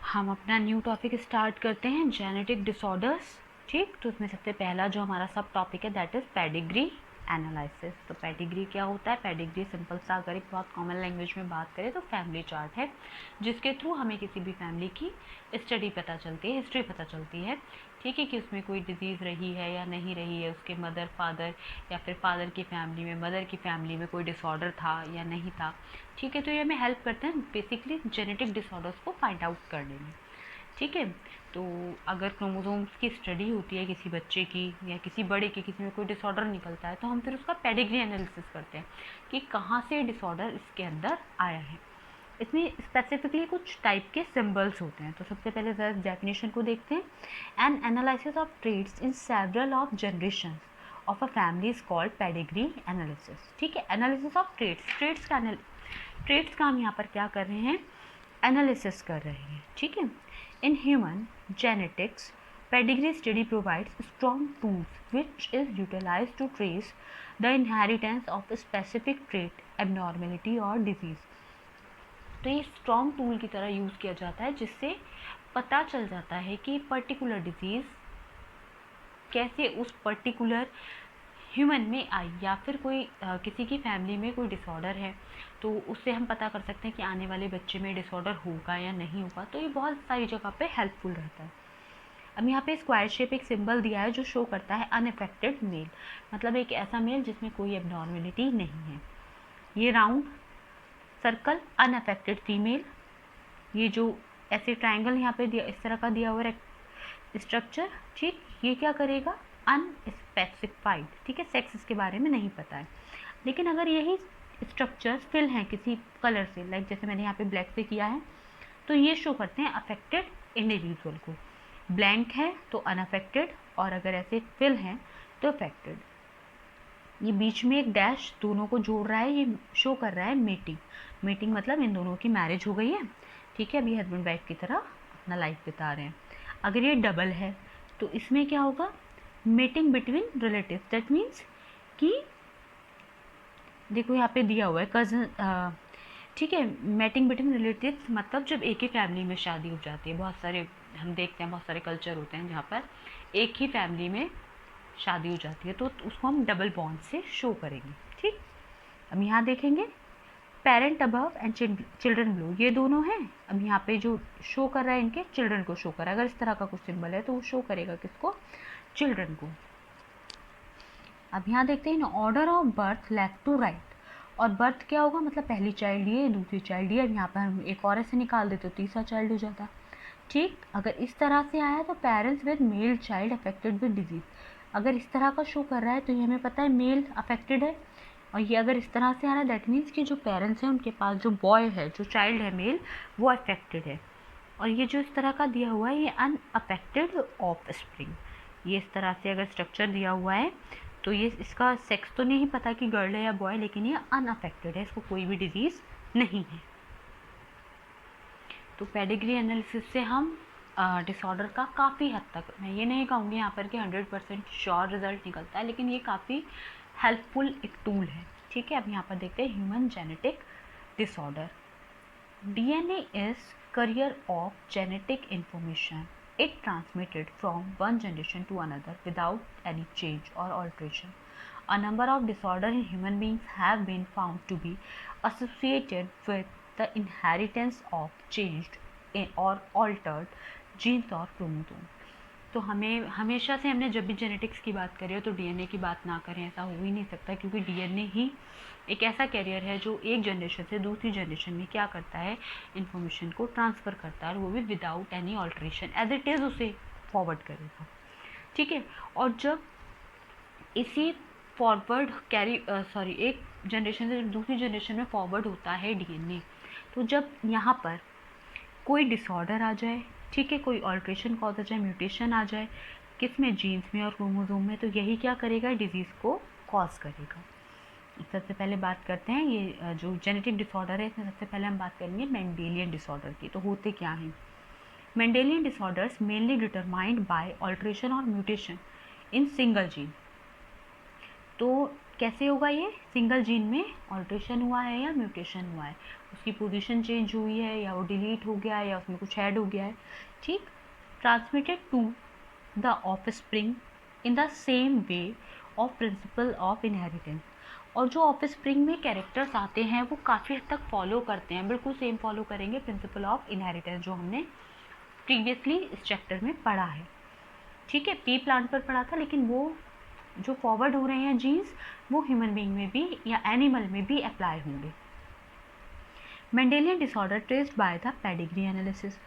हम अपना new topic start करते हैं, जेनेटिक डिसऑर्डर्स। ठीक, तो उसमें सबसे पहला जो हमारा सब टॉपिक है दैट इज़ पेडिग्री एनालिसिस। तो पेडिग्री क्या होता है? पेडिग्री सिंपल सा अगर एक बहुत कॉमन लैंग्वेज में बात करें तो फैमिली चार्ट है, जिसके थ्रू हमें किसी भी फैमिली की स्टडी पता चलती है, हिस्ट्री पता चलती है। ठीक है, कि उसमें कोई डिजीज़ रही है या नहीं रही है, उसके मदर फादर या फिर फादर की फैमिली में, मदर की फैमिली में कोई डिसऑर्डर था या नहीं था। ठीक है, तो ये हमें हेल्प करते हैं बेसिकली जेनेटिक डिसऑर्डर्स को फाइंड आउट करने में। ठीक है, तो अगर क्रोमोसोम्स की स्टडी होती है किसी बच्चे की या किसी बड़े की, किसी में कोई डिसऑर्डर निकलता है, तो हम फिर उसका पेडिग्री एनालिसिस करते हैं कि कहाँ से डिसऑर्डर इसके अंदर आया है। इसमें स्पेसिफिकली कुछ टाइप के सिंबल्स होते हैं। तो सबसे पहले जरा डेफिनेशन को देखते हैं। An analysis of traits in several of generation of a family is called pedigree analysis. ठीक है, एनालिसिस ऑफ ट्रेड्स का हम यहाँ पर क्या कर रहे हैं? एनालिसिस कर रहे हैं। ठीक है, in human genetics pedigree study provides strong tools which is utilized to trace the inheritance of specific trait, abnormality और डिजीज। तो ये स्ट्रॉन्ग टूल की तरह यूज़ किया जाता है, जिससे पता चल जाता है कि पर्टिकुलर डिजीज़ कैसे उस पर्टिकुलर ह्यूमन में आई, या फिर कोई किसी की फैमिली में कोई डिसऑर्डर है तो उससे हम पता कर सकते हैं कि आने वाले बच्चे में डिसऑर्डर होगा या नहीं होगा। तो ये बहुत सारी जगह पे हेल्पफुल रहता है। अब यहाँ पे स्क्वायर शेप एक सिंबल दिया है जो शो करता है अनअफेक्टेड मेल, मतलब एक ऐसा मेल जिसमें कोई एबनॉर्मेलिटी नहीं है। ये राउंड सर्कल अनअफेक्टेड फीमेल। ये जो ऐसे ट्रायंगल यहाँ पे दिया, इस तरह का दिया हुआ स्ट्रक्चर, ठीक, ये क्या करेगा? अनस्पेसिफाइड। ठीक है, सेक्स इसके बारे में नहीं पता है। लेकिन अगर यही स्ट्रक्चर्स फिल हैं किसी कलर से, लाइक जैसे मैंने यहाँ पे ब्लैक से किया है, तो ये शो करते हैं अफेक्टेड इंडिविजुअल को। ब्लैंक है तो अनअफेक्टेड, और अगर ऐसे फिल हैं तो अफेक्टेड। ये बीच में एक डैश दोनों को जोड़ रहा है, ये शो कर रहा है मीटिंग। मीटिंग मतलब इन दोनों की मैरिज हो गई है। ठीक है, अभी हस्बैंड वाइफ की तरह अपना लाइफ बिता रहे हैं। अगर ये डबल है तो इसमें क्या होगा? Meeting between relative. That means कि देखो यहाँ पे दिया हुआ है कजन। ठीक है, मैटिंग बिटवीन रिलेटिव्स मतलब जब एक ही फैमिली में शादी हो जाती है। बहुत सारे हम देखते हैं, बहुत सारे कल्चर होते हैं जहाँ पर एक ही फैमिली में शादी हो जाती है, तो उसको हम डबल बॉन्ड से शो करेंगे। ठीक, अब यहाँ देखेंगे parent above and children below, ये दोनों हैं। अब यहाँ पे जो शो कर रहा है इनके चिल्ड्रन को शो कर रहा है। अगर इस तरह का कुछ सिंबल है तो वो शो करेगा किसको? चिल्ड्रन को। अब यहाँ देखते हैं in order of birth left to right. और बर्थ क्या होगा? मतलब पहली चाइल्ड ये, दूसरी चाइल्ड ये। अब यहाँ पर हम एक और ऐसे निकाल देते तो तीसरा चाइल्ड हो जाता। ठीक, अगर इस तरह से आया तो parents with male child affected with disease. अगर इस तरह का शो कर रहा है तो ये हमें पता है मेल अफेक्टेड है। और ये अगर इस तरह से आ रहा है दैट मीन्स कि जो पेरेंट्स हैं उनके पास जो बॉय है, जो चाइल्ड है मेल, वो अफेक्टेड है। और ये जो इस तरह का दिया हुआ है ये अनअफेक्टेड ऑफ स्प्रिंग। ये इस तरह से अगर स्ट्रक्चर दिया हुआ है तो ये इसका सेक्स तो नहीं पता कि गर्ल है या बॉय, लेकिन ये अनअफेक्टेड है, इसको कोई भी डिजीज़ नहीं है। तो पेडिग्री एनालिसिस से हम डिसऑर्डर का काफ़ी हद तक, मैं ये नहीं कहूँगी यहाँ पर कि 100% श्योर रिजल्ट निकलता है, लेकिन ये काफ़ी हेल्पफुल एक टूल है। ठीक है, अब यहाँ पर देखते हैं human genetic disorder. DNA is carrier of genetic information. It transmitted from one generation to another without any change or alteration. A number of disorders in human beings have been found to be associated with the inheritance of changed or altered genes or chromosomes. तो हमें हमेशा से हमने जब भी genetics की बात करी हो तो डीएनए की बात ना करें, ऐसा हो ही नहीं सकता, क्योंकि डीएनए ही एक ऐसा कैरियर है जो एक जनरेशन से दूसरी जनरेशन में क्या करता है? इन्फॉर्मेशन को ट्रांसफ़र करता है, और वो भी without any alteration, as it is उसे फॉरवर्ड करेगा। ठीक है, और जब इसी फॉरवर्ड एक जनरेशन से दूसरी जनरेशन में फॉरवर्ड होता है डीएनए, तो जब यहाँ पर कोई डिसऑर्डर आ जाए, ठीक है, कोई ऑल्ट्रेशन कॉज हो जाए, म्यूटेशन आ जाए किस में? जीन्स में और क्रोमोसोम में, तो यही क्या करेगा? डिजीज़ को कॉज करेगा। सबसे पहले बात करते हैं ये जो जेनेटिक डिसऑर्डर है, इसमें सबसे पहले हम बात करेंगे मेंडेलियन डिसऑर्डर की। तो होते क्या हैं? Mendelian disorders mainly determined by alteration और म्यूटेशन इन सिंगल जीन। तो कैसे होगा ये, सिंगल जीन में ऑल्ट्रेशन हुआ है या म्यूटेशन हुआ है, उसकी पोजीशन चेंज हुई है या वो डिलीट हो गया है या उसमें कुछ ऐड हो गया है, ठीक। Transmitted to the offspring in the same way of principle of inheritance. और जो ऑफस्प्रिंग में कैरेक्टर्स आते हैं वो काफ़ी हद तक फॉलो करते हैं, बिल्कुल सेम फॉलो करेंगे प्रिंसिपल ऑफ इनहेरिटेंस जो हमने प्रीवियसली इस चैप्टर में पढ़ा है, ठीक है। पी प्लांट पर पढ़ा था, लेकिन वो जो फॉरवर्ड हो रहे हैं जीन्स वो ह्यूमन बीइंग में भी या एनिमल में भी अप्लाई होंगे। Mendelian disorder traced by the pedigree analysis,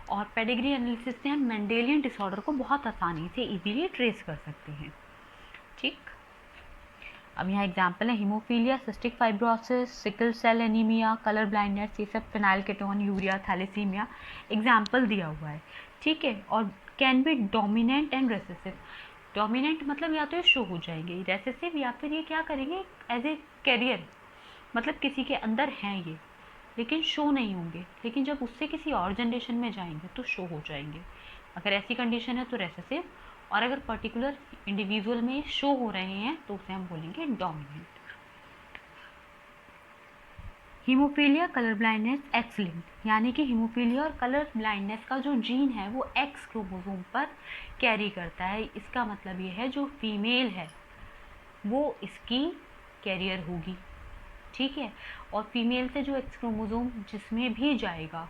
और पेडिग्री एनालिसिस से हम मेंडेलियन डिसऑर्डर को बहुत आसानी से इजीली ट्रेस कर सकते हैं, ठीक। अब यहाँ एग्जाम्पल है hemophilia, cystic fibrosis, sickle cell anemia, colour blindness, ये सब फेनाइलकेटोन यूरिया, थैलेसीमिया एग्जाम्पल दिया हुआ है, ठीक है। और can be dominant and recessive. Dominant मतलब या तो ये शो हो जाएंगे, रेसेसिव या फिर ये क्या करेंगे एज ए कैरियर, मतलब किसी के अंदर हैं ये लेकिन शो नहीं होंगे, लेकिन जब उससे किसी और जनरेशन में जाएंगे तो शो हो जाएंगे। अगर ऐसी कंडीशन है तो रेसेसिव, और अगर पर्टिकुलर इंडिविजुअल में शो हो रहे हैं तो उसे हम बोलेंगे dominant. Haemophilia, colour blindness, x linked, यानी कि हीमोफीलिया और कलर ब्लाइंडनेस का जो जीन है वो एक्स क्रोमोसोम पर कैरी करता है। इसका मतलब ये है जो फीमेल है वो इसकी कैरियर होगी, ठीक है। और फीमेल से जो एक्स क्रोमोसोम जिसमें भी जाएगा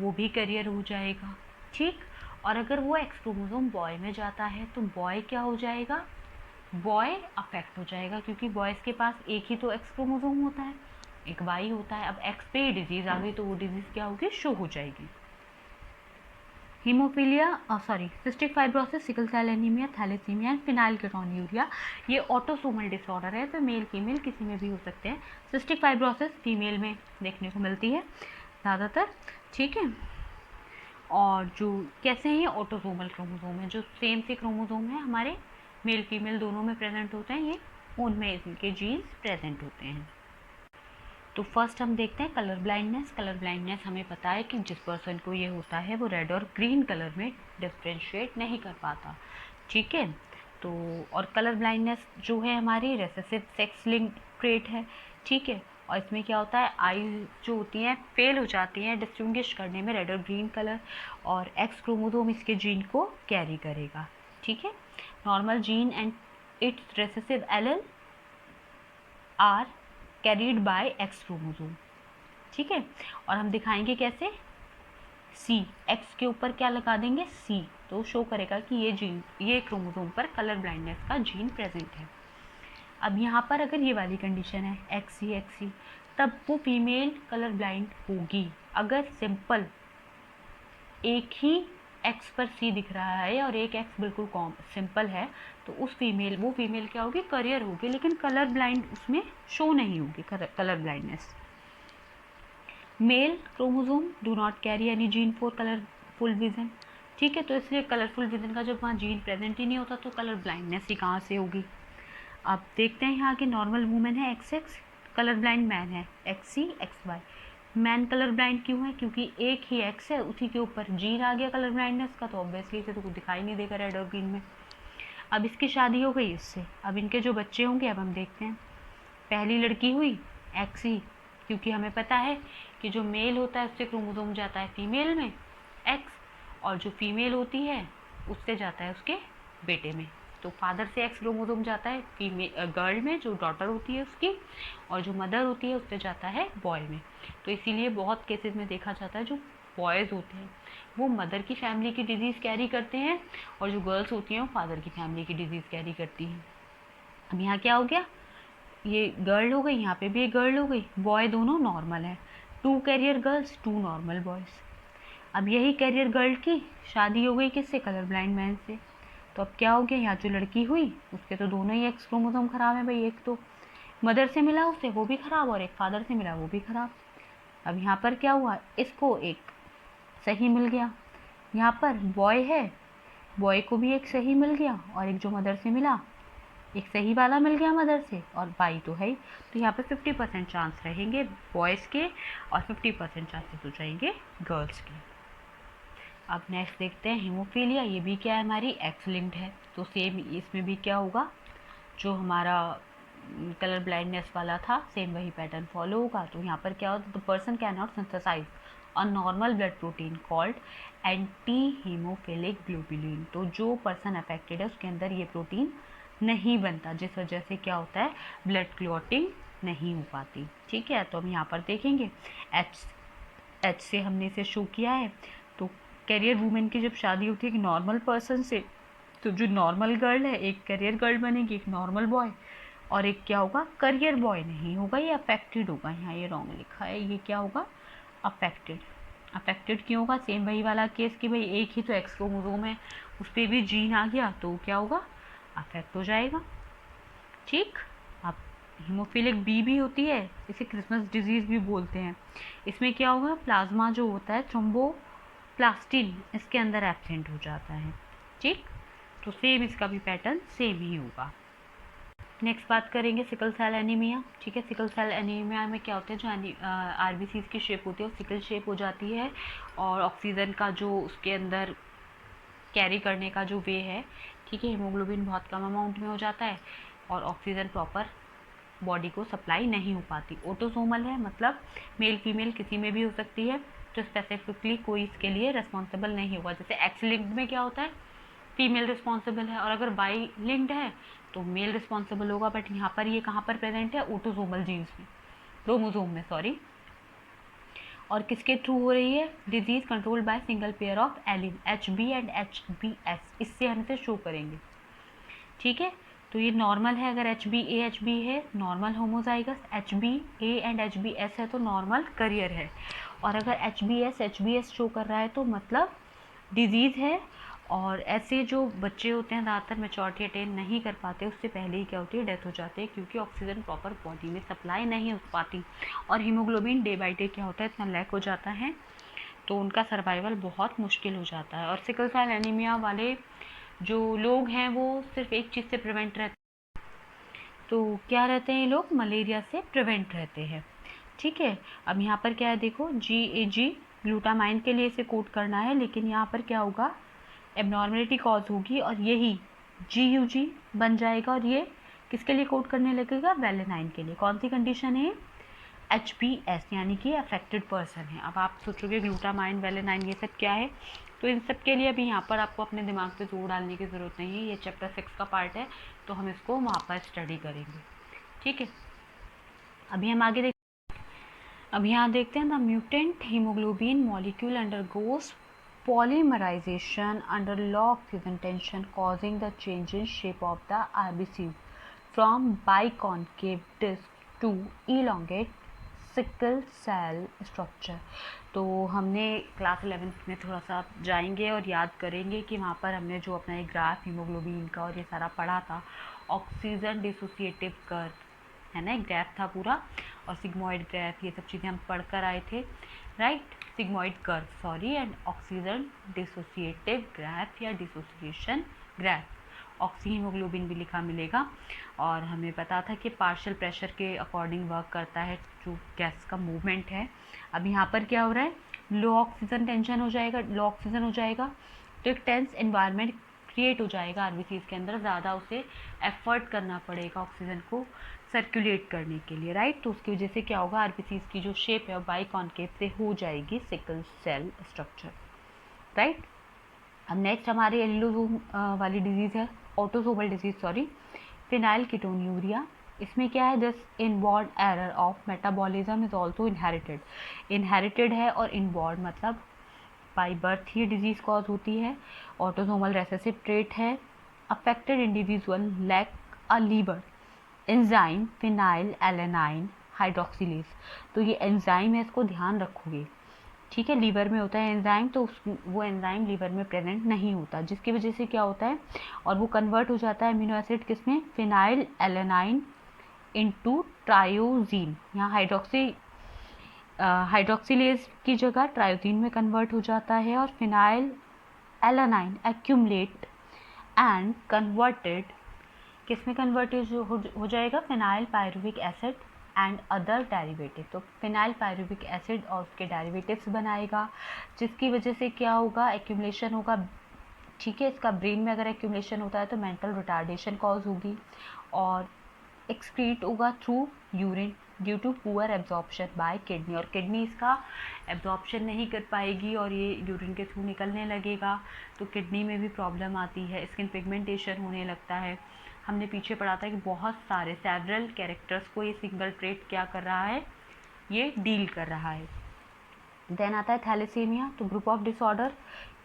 वो भी कैरियर हो जाएगा, ठीक। और अगर वो एक्स क्रोमोसोम बॉय में जाता है तो बॉय क्या हो जाएगा, बॉय अफेक्ट हो जाएगा, क्योंकि बॉयज़ के पास एक ही तो एक्स क्रोमोसोम होता है, एक वाई होता है। अब एक्स पे ही डिजीज़ आ गई तो वो डिजीज़ क्या होगी, शो हो जाएगी। Hemophilia cystic fibrosis, sickle cell anemia, thalassemia and phenylketonuria, ये ऑटोसोमल डिसऑर्डर है, तो मेल फीमेल किसी में भी हो सकते हैं। सिस्टिक फाइब्रोसिस फीमेल में देखने को मिलती है ज़्यादातर, ठीक है। और जो कैसे हैं, ऑटोसोमल क्रोमोसोम है, जो सेम से क्रोमोसोम है हमारे मेल फीमेल दोनों में प्रेजेंट होते हैं, ये उनमें इनके जीन्स प्रेजेंट होते हैं। तो फर्स्ट हम देखते हैं कलर ब्लाइंडनेस। कलर ब्लाइंडनेस हमें पता है कि जिस पर्सन को ये होता है वो रेड और ग्रीन कलर में डिफ्रेंशिएट नहीं कर पाता, ठीक है। तो और कलर ब्लाइंडनेस जो है हमारी रेसेसिव सेक्स लिंक्ड ट्रेट है, ठीक है। और इसमें क्या होता है, आईज जो होती हैं फेल हो जाती हैं डिस्टिंग्विश करने में रेड और ग्रीन कलर, और एक्स क्रोमोसोम इसके जीन को कैरी करेगा, ठीक है। Normal gene and its recessive allele are carried by X chromosome, ठीक है। और हम दिखाएंगे कैसे, सी, एक्स के ऊपर क्या लगा देंगे, सी, तो शो करेगा कि ये जीन, ये क्रोमोसोम पर कलर ब्लाइंडनेस का जीन प्रेजेंट है। अब यहाँ पर अगर ये वाली कंडीशन है एक्स सी, तब वो फीमेल कलर ब्लाइंड होगी। अगर सिंपल एक ही एक्स पर सी दिख रहा है और एक एक्स बिल्कुल सिंपल है तो उस फीमेल, वो फीमेल क्या होगी, करियर होगी, लेकिन कलर ब्लाइंड उसमें शो नहीं होगी, colour blindness. Male chromosome do not carry any gene for colourful vision, ठीक है। तो इसलिए कलरफुल विजन का जब वहाँ जीन प्रेजेंट ही नहीं होता तो कलर ब्लाइंडनेस ही कहाँ से होगी। अब देखते हैं यहाँ के नॉर्मल वूमेन है XX, कलर ब्लाइंड मैन है XC XY। Man colour blind क्यों है, क्योंकि एक ही एक्स है, उसी के ऊपर जीन आ गया कलर ब्लाइंडनेस का, तो ऑब्वियसली इसे तो कुछ दिखाई नहीं देगा रेड और ग्रीन में। अब इसकी शादी हो गई इससे, अब इनके जो बच्चे होंगे अब हम देखते हैं। पहली लड़की हुई XC, क्योंकि हमें पता है कि जो मेल होता है उससे क्रोमोसोम जाता है फीमेल में X, और जो फीमेल होती है उससे जाता है उसके बेटे में। तो फादर से एक्स क्रोमोसोम जाता है फीमेल गर्ल में, जो डॉटर होती है उसकी, और जो मदर होती है उससे जाता है बॉय में। तो इसीलिए बहुत केसेस में देखा जाता है जो बॉयज़ होते हैं वो मदर की फैमिली की डिजीज़ कैरी करते हैं, और जो गर्ल्स होती हैं वो फादर की फैमिली की डिजीज़ कैरी करती हैं। अब यहाँ क्या हो गया, ये गर्ल हो गई, यहाँ पे भी एक गर्ल हो गई, बॉय दोनों नॉर्मल है, 2 कैरियर गर्ल्स 2 नॉर्मल बॉयज़। अब यही कैरियर गर्ल की शादी हो गई किससे, कलर ब्लाइंड मैन से। तो अब क्या हो गया, यहाँ जो लड़की हुई उसके तो दोनों ही एक्स क्रोमोसोम खराब है भाई, एक तो मदर से मिला उससे वो भी खराब, और एक फादर से मिला वो भी खराब। अब यहाँ पर क्या हुआ, इसको एक सही मिल गया, यहाँ पर बॉय है, बॉय को भी एक सही मिल गया, और एक जो मदर से मिला एक सही वाला मिल गया मदर से, और बाई तो है ही। तो यहाँ पे 50% चांस रहेंगे बॉयज़ के और 50% चांसेस हो जाएंगे गर्ल्स के। अब नेक्स्ट देखते हैं हीमोफीलिया, ये भी क्या है हमारी एक्स लिंक्ड है, तो सेम इसमें भी क्या होगा, जो हमारा कलर ब्लाइंडनेस वाला था, सेम वही पैटर्न फॉलो होगा। तो यहाँ पर क्या होता है, the person can not synthesize a normal blood protein called anti hemophilic globulin. तो जो पर्सन अफेक्टेड है उसके अंदर ये प्रोटीन नहीं बनता, जिस वजह से क्या होता है, ब्लड क्लॉटिंग नहीं हो पाती। ठीक है, तो हम यहाँ पर देखेंगे एच से हमने इसे शो किया है। तो कैरियर वुमेन की जब शादी होती है एक नॉर्मल पर्सन से, तो जो नॉर्मल गर्ल है एक कैरियर गर्ल बनेगी, एक नॉर्मल बॉय, और एक क्या होगा, करियर बॉय नहीं होगा, ये अफेक्टेड होगा। यहाँ ये रॉन्ग लिखा है, ये क्या होगा, अफेक्टेड। अफेक्टेड क्यों होगा, सेम वही वाला केस कि भाई एक ही तो एक्स क्रोमोसोम है, उस पर भी जीन आ गया तो क्या होगा, अफेक्ट हो जाएगा। ठीक, अब हीमोफिलिक बी भी होती है, इसे क्रिसमस डिजीज़ भी बोलते हैं। इसमें क्या होगा, प्लाज्मा जो होता है थ्रोम्बोप्लास्टिन इसके अंदर एब्सेंट हो जाता है। ठीक, तो सेम इसका भी पैटर्न सेम ही होगा। नेक्स्ट बात करेंगे सिकल सेल एनीमिया। ठीक है, सिकल सेल एनीमिया में क्या होता है, जो आरबीसीज की शेप होती है वो सिकल शेप हो जाती है, और ऑक्सीजन का जो उसके अंदर कैरी करने का जो वे है, ठीक है, हीमोग्लोबिन बहुत कम अमाउंट में हो जाता है, और ऑक्सीजन प्रॉपर बॉडी को सप्लाई नहीं हो पाती। ऑटोसोमल है, मतलब मेल फीमेल किसी में भी हो सकती है, तो स्पेसिफिकली कोई इसके लिए रिस्पॉन्सिबल नहीं होगा। जैसे एक्स लिंक्ड में क्या होता है, फीमेल रिस्पॉन्सिबल है, और अगर बाई लिंक्ड है तो मेल रिस्पॉन्सिबल होगा। बट यहाँ पर ये कहाँ पर प्रेजेंट है, ऑटोसोमल जीन्स में, क्रोमोसोम में, सॉरी। और किसके थ्रू हो रही है, disease controlled by single pair of allele HB and HBS, इससे हम इसे शो करेंगे। ठीक है, तो ये नॉर्मल है, अगर HbA है normal homozygous, HbA and HbS है तो नॉर्मल करियर है, और अगर HbS शो कर रहा है तो मतलब डिजीज़ है। और ऐसे जो बच्चे होते हैं ज़्यादातर मैच्योरिटी अटेन नहीं कर पाते, उससे पहले ही क्या होती है, डेथ हो जाती है, क्योंकि ऑक्सीजन प्रॉपर बॉडी में सप्लाई नहीं हो पाती, और हीमोग्लोबिन डे बाई डे क्या होता है, इतना लैक हो जाता है, तो उनका सर्वाइवल बहुत मुश्किल हो जाता है। और सिकल सेल एनीमिया वाले जो लोग हैं वो सिर्फ एक चीज़ से प्रिवेंट रहते हैं, तो क्या रहते हैं ये लोग, मलेरिया से प्रिवेंट रहते हैं। ठीक है, अब यहाँ पर क्या है, देखो GAG ग्लूटामाइन के लिए इसे कोड करना है, लेकिन यहाँ पर क्या होगा, एबनॉर्मलिटी कॉज होगी, और यही GUG बन जाएगा, और ये किसके लिए कोड करने लगेगा, वेलेनाइन के लिए। कौन सी कंडीशन है, HbS, यानी कि अफेक्टेड पर्सन है। अब आप सोचोगे ग्लूटामाइन, वेलेनाइन ये सब क्या है, तो इन सब के लिए अभी यहाँ पर आपको अपने दिमाग पे जोर डालने की ज़रूरत नहीं है, ये चैप्टर 6 का पार्ट है, तो हम इसको वहाँ पर स्टडी करेंगे। ठीक है, अभी हम आगे अब यहाँ देखते हैं, the mutant haemoglobin molecule undergoes polymerization under low oxygen tension causing the change in shape of the RBC from biconcave disc to elongate sickle cell structure। तो हमने क्लास 11th में थोड़ा सा जाएंगे और याद करेंगे कि वहाँ पर हमने जो अपना एक ग्राफ हीमोग्लोबिन का और ये सारा पढ़ा था, ऑक्सीजन डिसोसिएटिव कर्व है ना, एक ग्राफ था पूरा, और सिग्मॉइड ग्राफ, ये सब चीज़ें हम पढ़ कर आए थे, right, sigmoid curve sorry, and oxygen dissociative graph या डिसोसिएशन ग्राफ, ऑक्सी हीमोग्लोबिन भी लिखा मिलेगा। और हमें पता था कि पार्शियल प्रेशर के अकॉर्डिंग वर्क करता है जो गैस का मूवमेंट है। अब यहाँ पर क्या हो रहा है, लो ऑक्सीजन टेंशन हो जाएगा, लो ऑक्सीजन हो जाएगा, तो एक टेंस एनवायरनमेंट क्रिएट हो जाएगा आरबीसीज के अंदर, ज़्यादा उसे एफर्ट करना पड़ेगा ऑक्सीजन को सर्कुलेट करने के लिए, राइट। तो उसकी वजह से क्या होगा, आरबीसीज की जो शेप है वो बाइकॉन्केव से हो जाएगी सिकल सेल स्ट्रक्चर, राइट। अब नेक्स्ट हमारी एलिलोसोम वाली डिजीज़ है, autosomal disease sorry, phenylketonuria. इसमें क्या है, this inborn error of metabolism is also inherited है, और इनबॉर्न मतलब बाई बर्थ ही डिजीज कॉज होती है, ऑटोसोमल रेसेसिव ट्रेट है, affected individual lack a liver enzyme phenylalanine hydroxylase. तो ये एंजाइम है, इसको ध्यान रखोगे, ठीक है, लीवर में होता है एंजाइम, तो वो एंजाइम लीवर में प्रेजेंट नहीं होता, जिसकी वजह से क्या होता है, और वो कन्वर्ट हो जाता है अमीनो एसिड किसमें, फिनाइल एलेनाइन इनटू ट्रायोजीन। यहाँ हाइड्रोक्सिलेज की जगह ट्रायोजीन में कन्वर्ट हो जाता है, और phenyl alanine accumulate and converted किस में कन्वर्टेड हो जाएगा, phenyl pyruvic acid and other derivative. तो फिनाइल पायरुविक एसिड और उसके डेरिवेटिव्स बनाएगा, जिसकी वजह से क्या होगा, एक्यूमुलेशन होगा, ठीक है। इसका ब्रेन में अगर एक्यूमुलेशन होता है तो मेंटल रिटार्डेशन कॉज होगी, और एक्सक्रीट होगा through urine due to poor absorption by kidney, और किडनी इसका एब्जॉर्प्शन नहीं कर पाएगी और ये यूरिन के थ्रू निकलने लगेगा, तो किडनी में भी प्रॉब्लम आती है। स्किन पिगमेंटेशन होने लगता है। हमने पीछे पढ़ा था कि बहुत सारे सेवरल कैरेक्टर्स को ये सिंगल ट्रेट क्या कर रहा है, ये डील कर रहा है। देन आता है थैलेसीमिया, तो group of disorder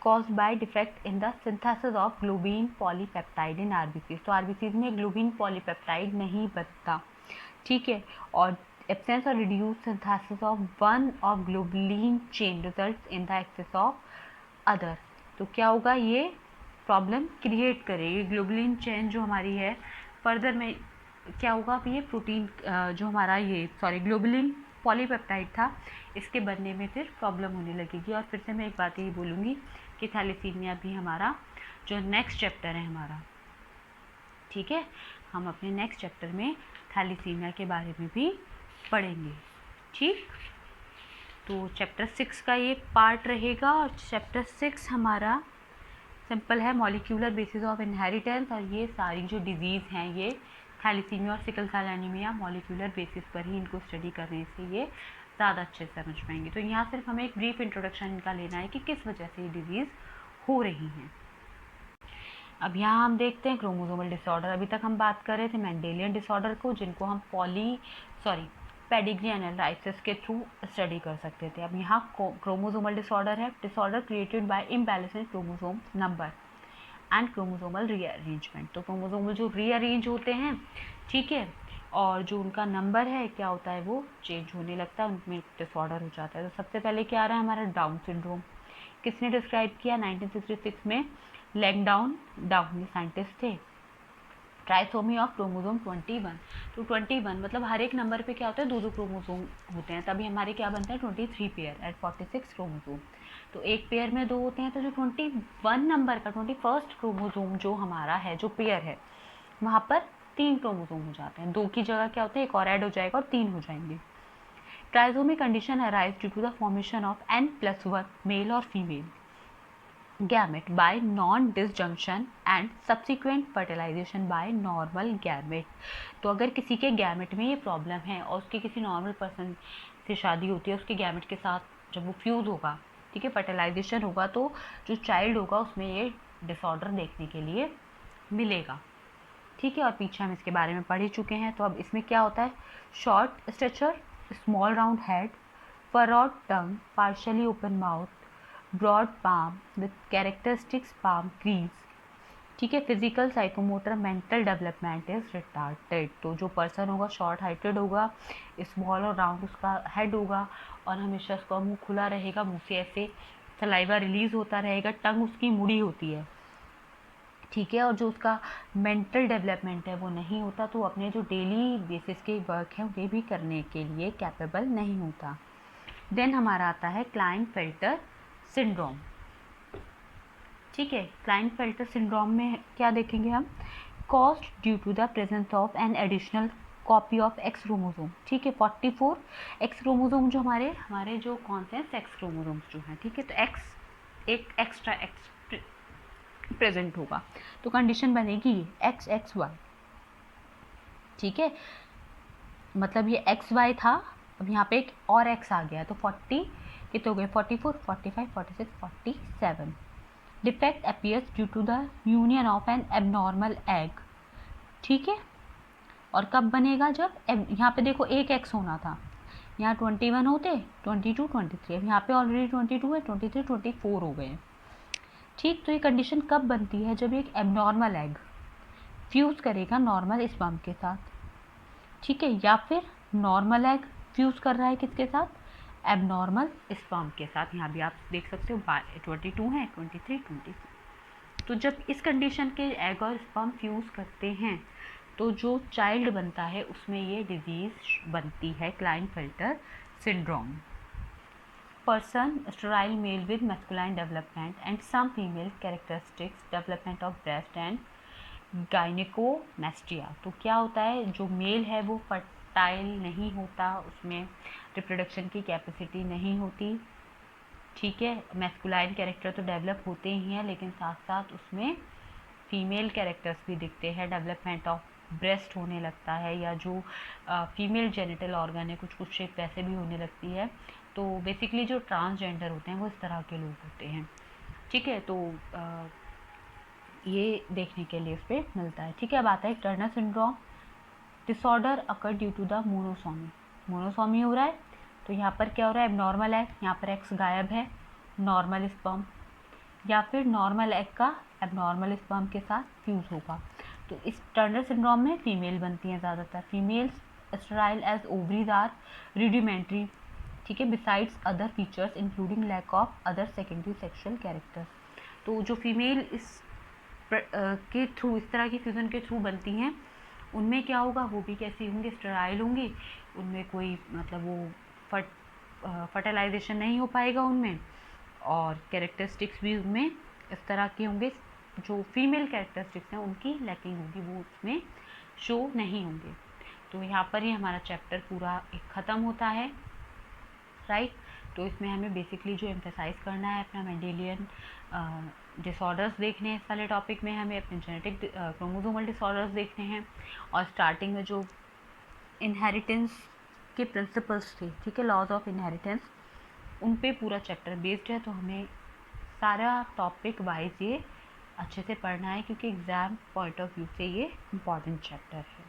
caused by defect in the synthesis of globin polypeptide in RBCs। तो RBCs में ग्लोबिन पॉलीपेप्टाइड नहीं बनता, ठीक है, और absence or reduced synthesis of one of globulin chain results in the excess of other। तो क्या होगा, ये प्रॉब्लम क्रिएट करेगी। ग्लोबुलिन चेन जो हमारी है फर्दर में क्या होगा, अब ये प्रोटीन जो हमारा ये ग्लोबुलिन पॉलीपेप्टाइड था, इसके बनने में फिर प्रॉब्लम होने लगेगी। और फिर से मैं एक बात यही बोलूँगी कि थैलेसीमिया भी हमारा जो नेक्स्ट चैप्टर है हमारा, ठीक है, हम अपने नेक्स्ट चैप्टर में थैलेसीमिया के बारे में भी पढ़ेंगे, ठीक। तो चैप्टर 6 का ये पार्ट रहेगा, और चैप्टर 6 हमारा सिंपल है, मॉलिक्यूलर बेसिस ऑफ इनहेरिटेंस। और ये सारी जो डिजीज़ हैं, ये थैलेसीमिया और sickle cell anemia molecular basis पर ही इनको स्टडी करने से ये ज़्यादा अच्छे से समझ पाएंगे। तो यहाँ सिर्फ हमें एक ब्रीफ इंट्रोडक्शन इनका लेना है कि किस वजह से ये डिजीज़ हो रही हैं। अब यहाँ हम देखते हैं क्रोमोसोमल डिसऑर्डर। अभी तक हम बात कर रहे थे मेंडेलियन डिसऑर्डर को, जिनको हम पेडिग्री एनालिसिस के थ्रू स्टडी कर सकते थे। अब यहाँ क्रोमोसोमल डिसऑर्डर है, disorder created by imbalance in chromosome number and chromosomal rearrangement. तो क्रोमोसोमल जो रीअरेंज होते हैं, ठीक है, और जो उनका नंबर है क्या होता है, वो चेंज होने लगता है, उनमें डिसऑर्डर हो जाता है। तो सबसे पहले क्या आ रहा है हमारा डाउन सिंड्रोम। किसने डिस्क्राइब किया, 1966 में लैंगडाउन ये साइंटिस्ट थे। Trisomy of chromosome 21। तो 21 मतलब हर एक नंबर पे क्या होता है, 2 क्रोमोसोम होते हैं, तभी हमारे क्या बनता है 23 पेयर एट 46 क्रोमोसोम। तो एक पेयर में 2 होते हैं, तो जो 21 नंबर का 21st क्रोमोसोम जो हमारा है, जो पेयर है, वहाँ पर 3 क्रोमोसोम हो जाते हैं। 2 की जगह क्या होता है, एक और ऐड हो जाएगा और 3 हो जाएंगे। Trisomy condition arise due to the formation of n+1 male और female gamete by non disjunction and subsequent fertilization by normal gamete. तो अगर किसी के गैमेट में ये प्रॉब्लम है और उसके किसी नॉर्मल पर्सन से शादी होती है, उसके गैमेट के साथ जब वो फ्यूज़ होगा, ठीक है, फर्टिलाइजेशन होगा, तो जो चाइल्ड होगा उसमें ये डिसऑर्डर देखने के लिए मिलेगा, ठीक है। और पीछे हम इसके बारे में पढ़ ही चुके हैं। तो अब इसमें क्या होता है, short stature, small round head, furrowed tongue, partially open mouth, broad palm with characteristics palm crease, ठीक है। Physical, psychomotor, mental development is retarded. तो जो पर्सन होगा शॉर्ट हाइटेड होगा, स्मॉल और राउंड उसका हेड होगा, और हमेशा उसका मुंह खुला रहेगा, मुंह से ऐसे सलाइवा रिलीज होता रहेगा, टंग उसकी मुड़ी होती है, ठीक है। और जो उसका मेंटल डेवलपमेंट है वो नहीं होता, तो अपने जो डेली बेसिस के वर्क हैं उन्हें भी करने के लिए कैपेबल नहीं होता। देन हमारा आता है क्लाइनफेल्टर सिंड्रोम, ठीक है। क्लाइनफेल्टर सिंड्रोम में क्या देखेंगे हम, caused due to the presence of an additional copy of X chromosome, ठीक है। 44 एक्स क्रोमोसोम जो हमारे जो कौन से हैं, सेक्स क्रोमोसोम्स जो हैं, ठीक है। तो एक्स एक एक्स्ट्रा एक्स प्रेजेंट होगा, तो कंडीशन बनेगी XXY, ठीक है। मतलब ये XY था, अब यहाँ पे एक और X आ गया, तो 40 कितने हो गए, 44, 45, 46, 47। Defect appears due to the union of an abnormal egg, ठीक है। और कब बनेगा, जब यहाँ पे देखो एक X होना था, यहाँ 21 होते, 22, 23, अब यहाँ पे ऑलरेडी 22 है, 23, 24 हो गए, ठीक। तो ये कंडीशन कब बनती है, जब एक एबनॉर्मल एग फ्यूज़ करेगा नॉर्मल स्पर्म के साथ, ठीक है, या फिर नॉर्मल एग फ्यूज़ कर रहा है किसके साथ, एबनॉर्मल स्पर्म के साथ। यहाँ भी आप देख सकते हो 22 है, 23, 24। तो जब इस कंडीशन के एग और स्पर्म फ्यूज़ करते हैं, तो जो चाइल्ड बनता है उसमें ये डिजीज़ बनती है, Klinefelter syndrome. Person sterile male with masculine development and some female characteristics, development of breast and gynecomastia। तो क्या होता है, जो मेल है वो फर्टाइल नहीं होता, उसमें रिप्रोडक्शन की कैपेसिटी नहीं होती, ठीक है। मैस्कुलाइन कैरेक्टर तो डेवलप होते ही हैं, लेकिन साथ साथ उसमें फीमेल कैरेक्टर्स भी दिखते हैं, डेवलपमेंट ऑफ ब्रेस्ट होने लगता है, या जो फीमेल जेनिटल ऑर्गन है कुछ कुछ शेप वैसे भी होने लगती है। तो बेसिकली जो ट्रांसजेंडर होते हैं वो इस तरह के लोग होते हैं, ठीक है। तो ये देखने के लिए इस पर मिलता है, ठीक है। अब आता है Turner syndrome, disorder occur due to the monosomy. Monosomy हो रहा है तो यहाँ पर क्या हो रहा है, एबनॉर्मल एग, यहाँ पर एक्स गायब है, नॉर्मल स्पर्म, या फिर नॉर्मल एग का एबनॉर्मल स्पर्म के साथ फ्यूज़ होगा। तो इस टर्नर सिंड्रोम में फीमेल बनती हैं ज़्यादातर। Females sterile as ovaries are rudimentary, ठीक है, besides other features including lack of other secondary sexual characters. तो जो फीमेल के थ्रू, इस तरह की फ्यूज़न के थ्रू बनती हैं, उनमें क्या होगा, वो भी कैसी होंगी, स्टेराइल होंगी, उनमें कोई मतलब वो फर्टिलाइजेशन नहीं हो पाएगा उनमें, और कैरेक्टरिस्टिक्स भी उनमें इस तरह के होंगे, जो फीमेल कैरेक्टरिस्टिक्स हैं उनकी लैकिंग होगी, वो उसमें शो नहीं होंगे। तो यहाँ पर ही हमारा चैप्टर पूरा एक ख़त्म होता है, राइट। तो इसमें हमें बेसिकली जो एम्फेसाइज करना है अपना मेंडेलियन डिसऑर्डर्स देखने हैं, इस वाले टॉपिक में हमें अपने जेनेटिक क्रोमोसोमल डिसऑर्डर्स देखने हैं, और स्टार्टिंग में जो इनहेरिटेंस के प्रिंसिपल्स थे, ठीक है, लॉज ऑफ इनहेरिटेंस, उन पे पूरा चैप्टर बेस्ड है। तो हमें सारा टॉपिक वाइज ये अच्छे से पढ़ना है, क्योंकि एग्ज़ाम पॉइंट ऑफ व्यू से ये इम्पॉर्टेंट चैप्टर है।